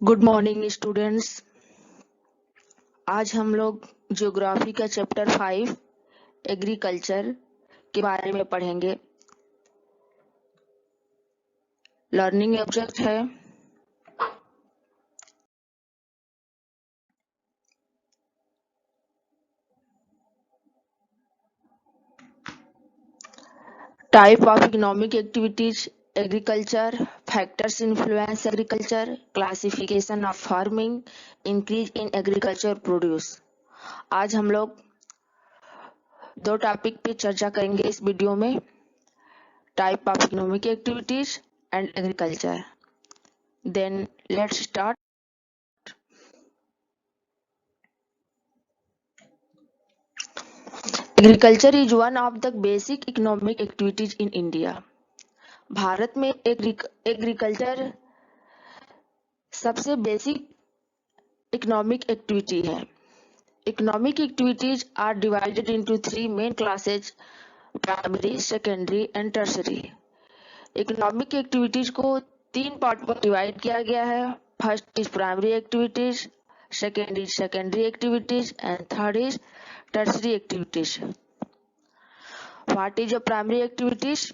Good morning students. आज हम लोग ज्योग्राफी का चैप्टर 5 एग्रीकल्चर के बारे में पढ़ेंगे। लर्निंग ऑब्जेक्ट है type of economic activities agriculture, factors influence agriculture, classification of farming, increase in agriculture produce. आज हम लोग दो टॉपिक पे चर्चा करेंगे इस वीडियो में, type of economic activities and agriculture. Then let's start. Agriculture is one of the basic economic activities in India. Bharat में एग्रीकल्चर सबसे बेसिक इकोनॉमिक एक्टिविटी है। Economic activities are divided into 3 main classes: primary, secondary and tertiary. Economic activities को 3 part में divide किया गया है। First is primary activities, second is secondary activities, and third is tertiary activities. What is the primary activities?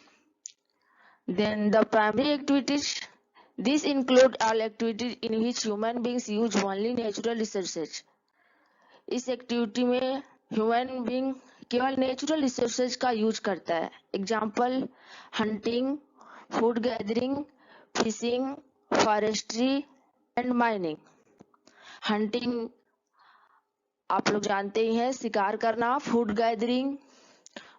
Then the primary activities, these include all activities in which human beings use only natural resources. इस activity में human being केवल natural resources का use करता है। Example: hunting, food gathering, fishing, forestry and mining. Hunting आप लोग जानते ही हैं, शिकार करना। फूड गैदरिंग,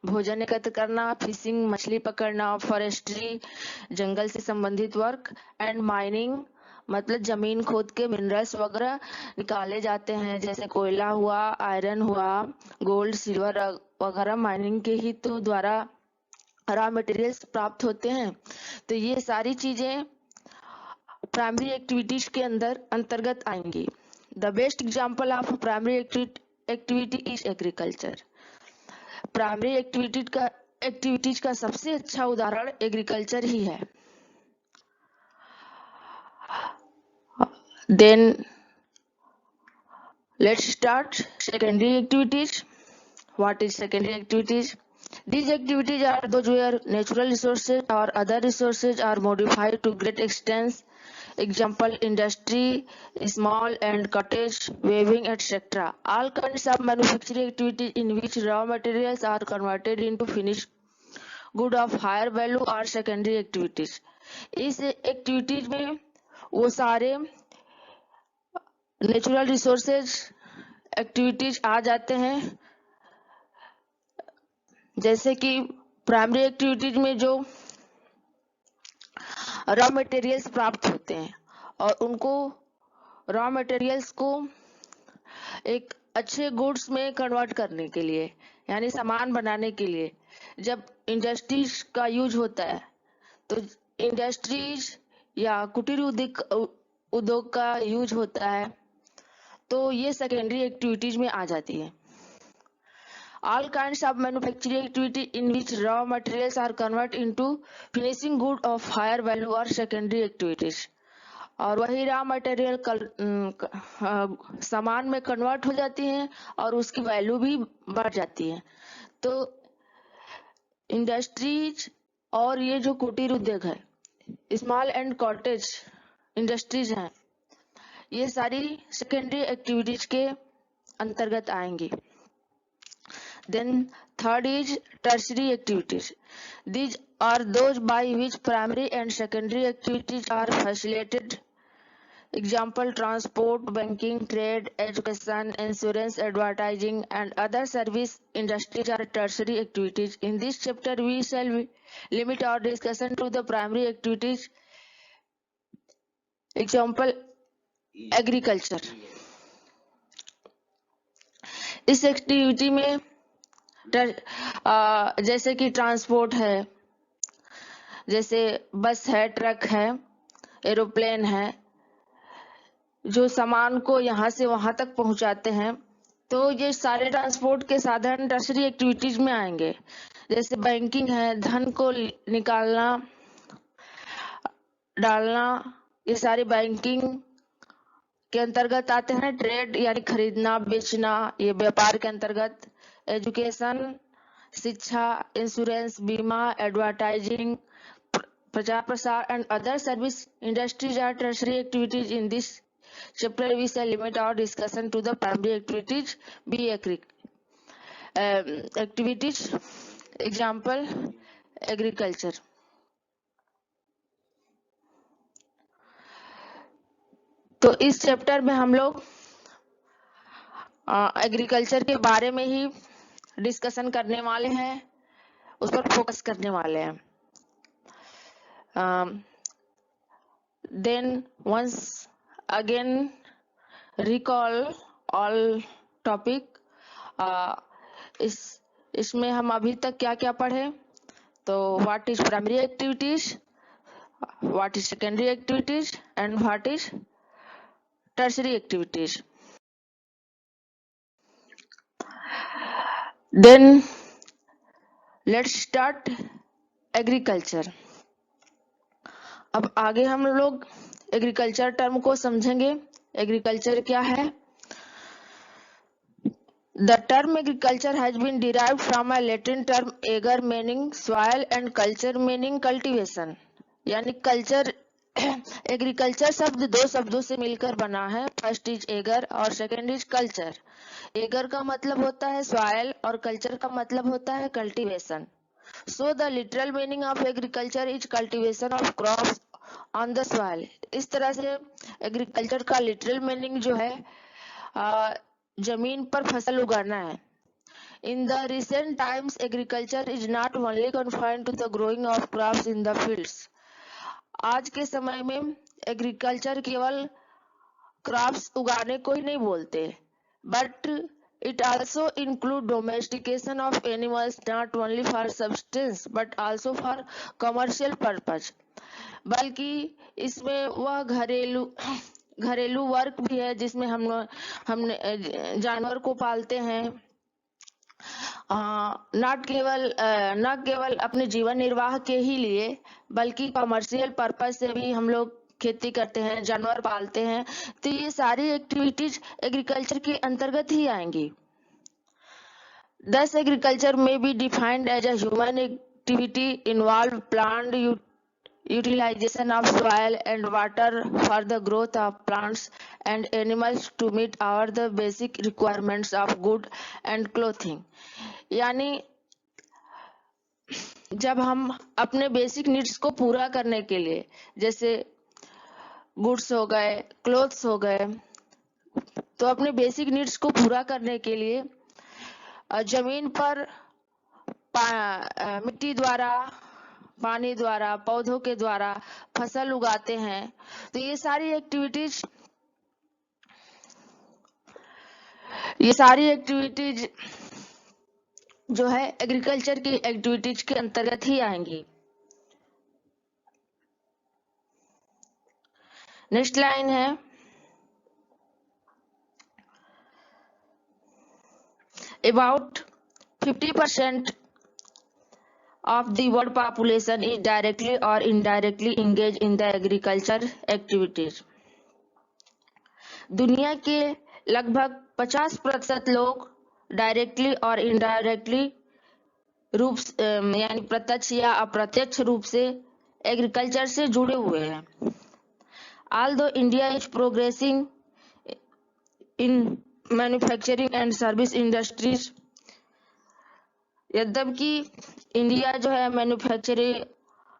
भोजन एकत्र करना। फिशिंग, मछली पकड़ना। फॉरेस्ट्री, जंगल से संबंधित वर्क। एंड माइनिंग मतलब जमीन खोद के मिनरल्स वगैरह निकाले जाते हैं, जैसे कोयला हुआ, आयरन हुआ, गोल्ड, सिल्वर वगैरह माइनिंग के ही तो द्वारा रॉ मटेरियल्स प्राप्त होते हैं। तो ये सारी चीजें प्राइमरी एक्टिविटीज के अंतर्गत आएंगी। The best example of primary activity is agriculture. Primary activities का सबसे अच्छा उदाहरण एग्रीकल्चर ही है। Then let's start secondary activities. What is secondary activities? These activities are those where natural resources or other resources are modified to great extent. Example: industry, small and cottage, weaving, etc. All kinds of manufacturing activities in which raw materials are converted into finished good of higher value are secondary activities. इस activities में वो सारे natural resources activities आ जाते हैं, जैसे कि primary activities में जो रॉ मटेरियल्स प्राप्त होते हैं और उनको रॉ मटेरियल्स को एक अच्छे गुड्स में कन्वर्ट करने के लिए, यानी सामान बनाने के लिए जब इंडस्ट्रीज का यूज होता है, तो इंडस्ट्रीज या कुटीर उद्योग का यूज होता है, तो ये सेकेंडरी एक्टिविटीज में आ जाती है। All kinds of manufacturing activity in which raw materials are converted into finishing good of higher value are secondary activities. और वही रॉ मटेरियल सामान में कन्वर्ट हो जाती हैं और उसकी वैल्यू भी बढ़ जाती है। तो इंडस्ट्रीज और ये जो कुटीर उद्योग है, स्मॉल एंड कॉटेज इंडस्ट्रीज हैं, ये सारी सेकेंडरी एक्टिविटीज के अंतर्गत आएंगी। Then third is tertiary activities. These are those by which primary and secondary activities are facilitated. Example: transport, banking, trade, education, insurance, advertising, and other service industries are tertiary activities. In this chapter, we shall limit our discussion to the primary activities. Example: agriculture. इस activity में जैसे कि transport है, जैसे बस है, truck है, aeroplane है, जो सामान को यहाँ से वहां तक पहुंचाते हैं, तो ये सारे ट्रांसपोर्ट के साधन टर्शरी एक्टिविटीज में आएंगे। जैसे बैंकिंग है, धन को निकालना डालना, ये सारी बैंकिंग के अंतर्गत आते हैं। ट्रेड यानी खरीदना बेचना, ये व्यापार के अंतर्गत। एजुकेशन शिक्षा, इंश्योरेंस बीमा, एडवर्टाइजिंग, प्रचार प्रसार and other service industries are tertiary activities. In this chapter we shall limit our discussion to the primary activities. Be activities. Example, agriculture. तो इस चैप्टर में हम लोग एग्रीकल्चर के बारे में ही डिस्कशन करने वाले हैं, उस पर फोकस करने वाले हैं। Then once again recall all topic। इसमें हम अभी तक क्या क्या पढ़े, तो what is primary activities, what is secondary activities and what is tertiary activities. Then let's start agriculture. अब आगे हम लोग एग्रीकल्चर टर्म को समझेंगे। एग्रीकल्चर क्या है? The term agriculture has been derived from a Latin term ager meaning soil and culture meaning cultivation। यानी culture agriculture शब्द दो शब्दों से मिलकर बना है। फर्स्ट इज एगर और सेकेंड इज कल्चर। एगर का मतलब होता है सॉइल और कल्चर का मतलब होता है cultivation. So the literal meaning of agriculture is cultivation of crops on the soil. इस तरह से एग्रीकल्चर का लिटरल मीनिंग जो है जमीन पर फसल उगाना है। In the recent times agriculture is not only confined to the growing of crops in the fields. आज के समय में एग्रीकल्चर केवल क्रॉप्स उगाने को ही नहीं बोलते, but it also include domestication of animals not only for subsistence but also for commercial purpose। बल्कि इसमें वह घरेलू वर्क भी है जिसमें हमने जानवर को पालते हैं, न केवल अपने जीवन निर्वाह के ही लिए बल्कि कमर्शियल पर्पस से भी हम लोग खेती करते हैं, जानवर पालते हैं। तो ये सारी एक्टिविटीज एग्रीकल्चर के अंतर्गत ही आएंगी। Thus agriculture may be defined as a human activity involve planned utilization of soil and water for the growth of plants and animals to meet our the basic requirements of good and clothing। यानी जब हम अपने basic needs को पूरा करने के लिए, जैसे गुड्स हो गए, क्लोथ्स हो गए, तो अपने बेसिक नीड्स को पूरा करने के लिए जमीन पर मिट्टी द्वारा, पानी द्वारा, पौधों के द्वारा फसल उगाते हैं। तो ये सारी एक्टिविटीज जो है एग्रीकल्चर की एक्टिविटीज के अंतर्गत ही आएंगी। नेक्स्ट लाइन है, about 50% of the world population is directly or indirectly engaged in the agriculture activities। दुनिया के लगभग 50% लोग डायरेक्टली और इनडायरेक्टली रूप यानी प्रत्यक्ष या अप्रत्यक्ष रूप से एग्रीकल्चर से जुड़े हुए हैं। Although India is progressing in manufacturing and service industries, यद्यपि इंडिया जो है मैन्युफैक्चरिंग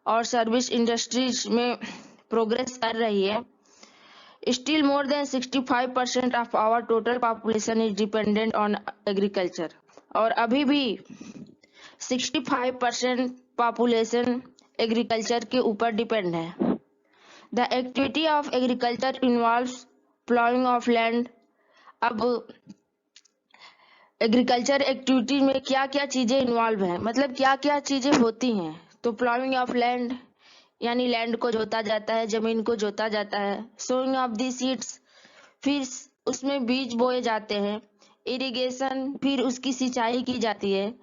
और सर्विस इंडस्ट्रीज में प्रोग्रेस कर रही है, still more than 65% of our total population is dependent on agriculture. और अभी भी 65% पॉपुलेशन एग्रीकल्चर के ऊपर डिपेंड है। The activity of agriculture involves ploughing of land. अब एग्रीकल्चर एक्टिविटी में क्या क्या चीजें इन्वॉल्व है, मतलब क्या क्या चीजें होती हैं। तो प्लॉइंग ऑफ लैंड यानी लैंड को जोता जाता है, जमीन को जोता जाता है। सोइंग ऑफ दी सीड्स, फिर उसमें बीज बोए जाते हैं। इरिगेशन, फिर उसकी सिंचाई की जाती है।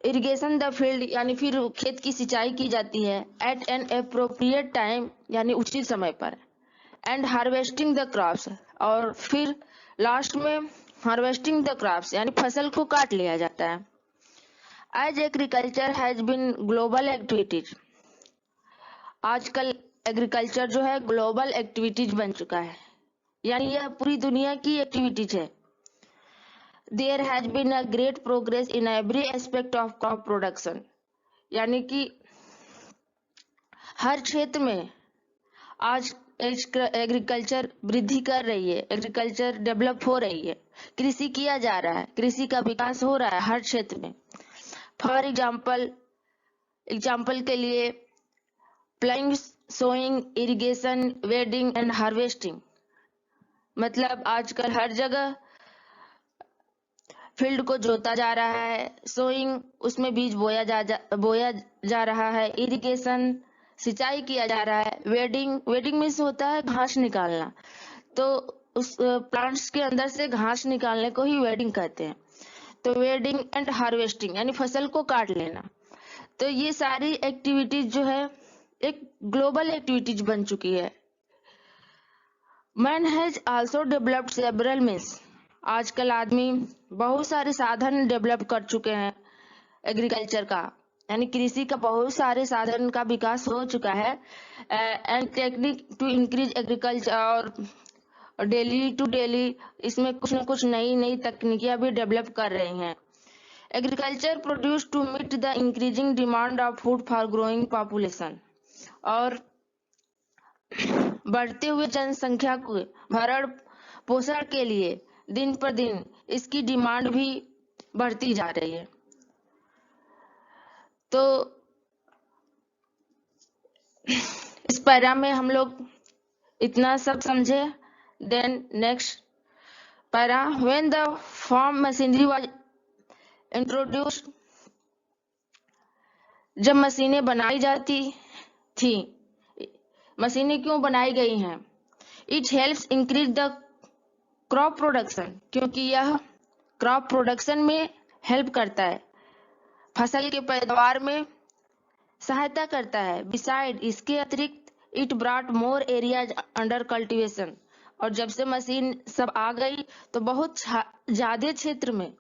इरिगेशन द फील्ड यानी फिर खेत की सिंचाई की जाती है। एट एन एप्रोप्रिएट टाइम यानी उचित समय पर। एंड हार्वेस्टिंग द क्रॉप्स, और फिर लास्ट में हार्वेस्टिंग द क्रॉप्स यानी फसल को काट लिया जाता है। As agriculture has been global activities, आजकल एग्रीकल्चर जो है ग्लोबल एक्टिविटीज बन चुका है, यानी यह पूरी दुनिया की एक्टिविटीज है। There has been a great progress in every aspect of crop production, यानी कि हर क्षेत्र में आज एग्रीकल्चर वृद्धि कर रही है, एग्रीकल्चर डेवलप हो रही है, कृषि किया जा रहा है, कृषि का विकास हो रहा है हर क्षेत्र में। फॉर एग्जाम्पल के लिए ploughing, sowing, irrigation, weeding and harvesting, मतलब आजकल हर जगह फील्ड को जोता जा रहा है, सोइंग उसमें बीज बोया जा रहा है, इरिगेशन सिंचाई किया जा रहा है, वेडिंग मीन्स होता है घास निकालना, तो उस प्लांट्स के अंदर से घास निकालने को ही वेडिंग कहते हैं। तो वेडिंग एंड हार्वेस्टिंग यानी फसल को काट लेना। तो ये सारी एक्टिविटीज जो है एक ग्लोबल एक्टिविटीज बन चुकी है। Man has also developed several means, आजकल आदमी बहुत सारे साधन डेवलप कर चुके हैं एग्रीकल्चर का, यानी कृषि का बहुत सारे साधन का विकास हो चुका है। And technique to increase agriculture, और डेली टू डेली इसमें कुछ न कुछ नई तकनीकियां भी डेवलप कर रही हैं। Agriculture produce to meet the increasing demand of food for growing population, और बढ़ते हुए जनसंख्या को भरण पोषण के लिए दिन पर दिन इसकी डिमांड भी बढ़ती जा रही है। तो इस पैरा में हम लोग इतना सब समझे। Then next para, when the farm machinery was introduced, जब मशीनें बनाई जाती थी, मशीनें क्यों बनाई गई हैं? It helps increase the crop production, क्योंकि यह क्रॉप प्रोडक्शन में हेल्प करता है, फसल के पैदावार में सहायता करता है। बिसाइड, इसके अतिरिक्त it brought more areas under cultivation, और जब से मशीन सब आ गई तो बहुत ज्यादा क्षेत्र में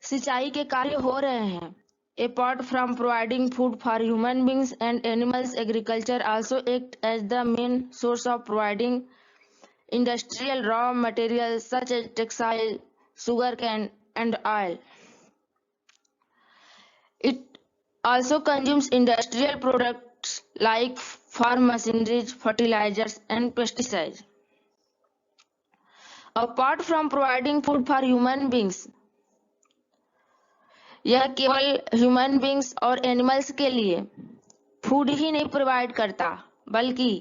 सिंचाई के कार्य हो रहे हैं। Apart from providing food for human beings and animals, agriculture also acts as the main source of providing industrial raw materials such as textile, sugarcane, and oil. It also consumes industrial products like farm machinery, fertilizers, and pesticides. Apart from providing food for human beings, यह केवल human beings और animals के लिए food ही नहीं provide करता, बल्कि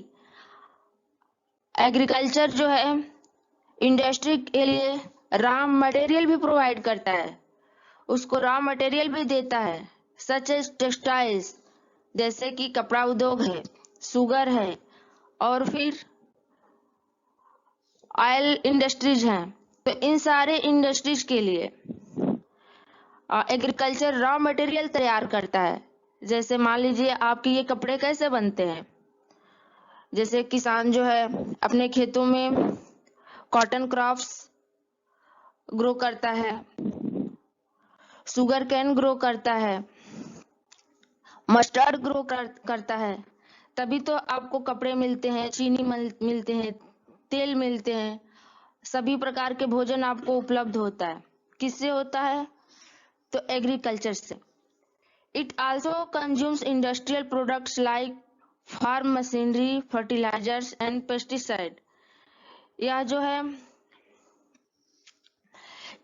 agriculture जो है इंडस्ट्री के लिए रॉ मटेरियल भी प्रोवाइड करता है, उसको रॉ मटेरियल भी देता है, सच एज टेक्सटाइल्स, जैसे कि कपड़ा उद्योग है, शुगर है, और फिर ऑयल इंडस्ट्रीज हैं। तो इन सारे इंडस्ट्रीज के लिए एग्रीकल्चर रॉ मटेरियल तैयार करता है। जैसे मान लीजिए आपके ये कपड़े कैसे बनते हैं, जैसे किसान जो है अपने खेतों में कॉटन क्रॉप्स ग्रो करता है, शुगर कैन ग्रो करता है, मस्टर्ड ग्रो करता है, तभी तो आपको कपड़े मिलते हैं, चीनी मिलते हैं, तेल मिलते हैं, सभी प्रकार के भोजन आपको उपलब्ध होता है। किससे होता है? तो एग्रीकल्चर से। It also consumes industrial products like farm machinery, fertilisers and pesticide. यह जो है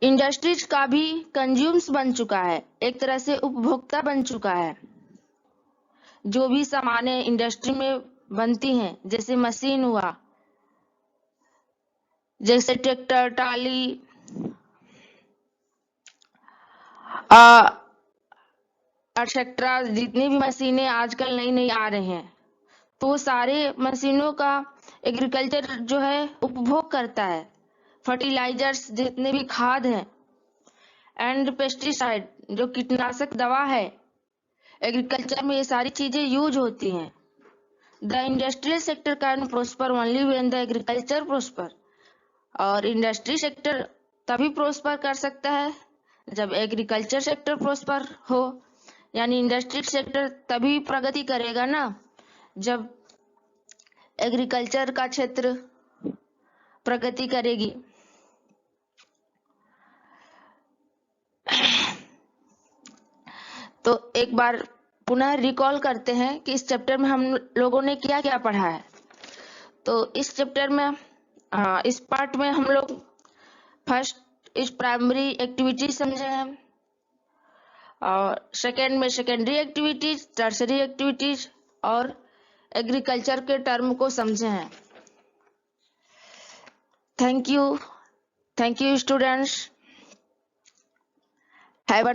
इंडस्ट्रीज का भी कंज्यूम्स बन चुका है, एक तरह से उपभोक्ता बन चुका है। जो भी सामानें इंडस्ट्री में बनती हैं, जैसे मशीन हुआ, जैसे ट्रैक्टर, टाली, एक्सेट्रा, जितनी भी मशीनें आजकल नई आ रही हैं, तो वो सारे मशीनों का एग्रीकल्चर जो है उपभोग करता है। फर्टिलाइजर्स, जितने भी खाद हैं, एंड पेस्टिसाइड, जो कीटनाशक दवा है, एग्रीकल्चर में ये सारी चीजें यूज होती हैं। The industrial sector can prosper only when the agriculture prosper. और इंडस्ट्री सेक्टर तभी प्रोस्पर कर सकता है जब एग्रीकल्चर सेक्टर प्रोस्पर हो, यानी इंडस्ट्री सेक्टर तभी प्रगति करेगा ना जब एग्रीकल्चर का क्षेत्र प्रगति करेगी। तो एक बार पुनः रिकॉल करते हैं कि इस चैप्टर में हम लोगों ने क्या क्या पढ़ा है। तो इस चैप्टर में इस पार्ट में हम लोग फर्स्ट इस प्राइमरी एक्टिविटीज समझे हैं, और सेकेंड में सेकेंडरी एक्टिविटीज, टर्सरी एक्टिविटीज और एग्रीकल्चर के टर्म को समझे हैं। Thank you students, have a